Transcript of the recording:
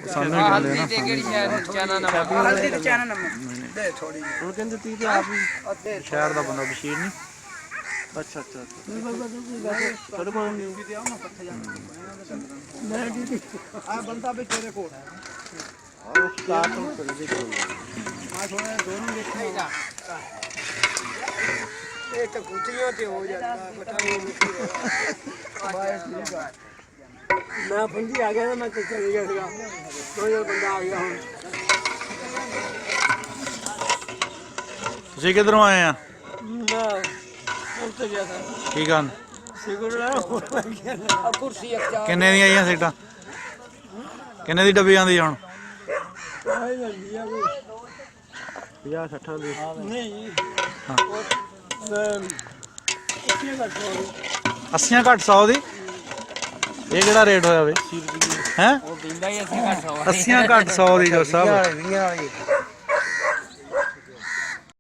ਸਾਨੂੰ ਹੀ ਕਹਿੰਦੇ ਨਾ ਹਲਦੀ ਤੇ ਚਾਨਾ ਨਮਕ ਦੇ ਥੋੜੀ ਹੁਣ ਕਹਿੰਦੇ ਤੀ ਤੇ ਆਪ ਹੀ ਸ਼ਹਿਰ ਦਾ ਬੰਦਾ ਬਸ਼ੀਰ ਨਹੀਂ ਅੱਛਾ ਅੱਛਾ ਤੁਹਾਡੇ ਕੋਲ ਨਹੀਂ ਤੇ ਆਉਣਾ ਪੱਥੇ ਜਾਣਾ ਮੈਂ ਜੀ ਆ ਬੰਦਾ ਵੀ ਤੇਰੇ ਕੋਲ ਉਹ ਸਟਾਰਟ ਕਰ ਦੇ ਕੋਲ ਆ ਥੋੜਾ ਦੋਨੋਂ ਦੇਖੇਗਾ ਇਹ ਤਾਂ ਕੁੱਤੀਆਂ ਤੇ ਹੋ ਜਾਂਦਾ ਪਤਾ ਨਹੀਂ ਮੈਂ ਬੰਦੀ ਆ ਗਿਆ ਮੈਂ ਚੱਲ ਗਿਆ ਸੀਗਾ ਕੋਈ ਬੰਦਾ ਆ ਗਿਆ ਹੁਣ ਤੁਸੀਂ ਕਿੱਧਰੋਂ ਆਏ ਆ ਮੈਂ ਉੱਥੇ ਗਿਆ ਸੀ ਕੀ ਗੱਲ ਸਿਗਰਟ ਲੈਣਾ ਆ ਕੁਰਸੀ ਇੱਕ ਚਾਰ ਕਿੰਨੇ ਦੀਆਂ ਆਈਆਂ ਸੀਟਾਂ ਕਿੰਨੇ ਦੀ ਡੱਬੀ ਆਂਦੀ ਹੁਣ ਆਈ ਜਾਂਦੀ ਆ 50 60 ਦੀ ਨਹੀਂ ਹਾਂ ਅੱਸੀ 80 ਘੱਟ 100 ਦੀ ਇਹ ਕਿਹੜਾ ਰੇਟ ਹੋਇਆ ਵੇ ਹੈ ਉਹ ਦਿੰਦਾ ਹੀ 80 ਘੱਟ 80 ਘੱਟ 100 ਦੀ ਜੋ ਸਭ 20 ਵਾਲੀ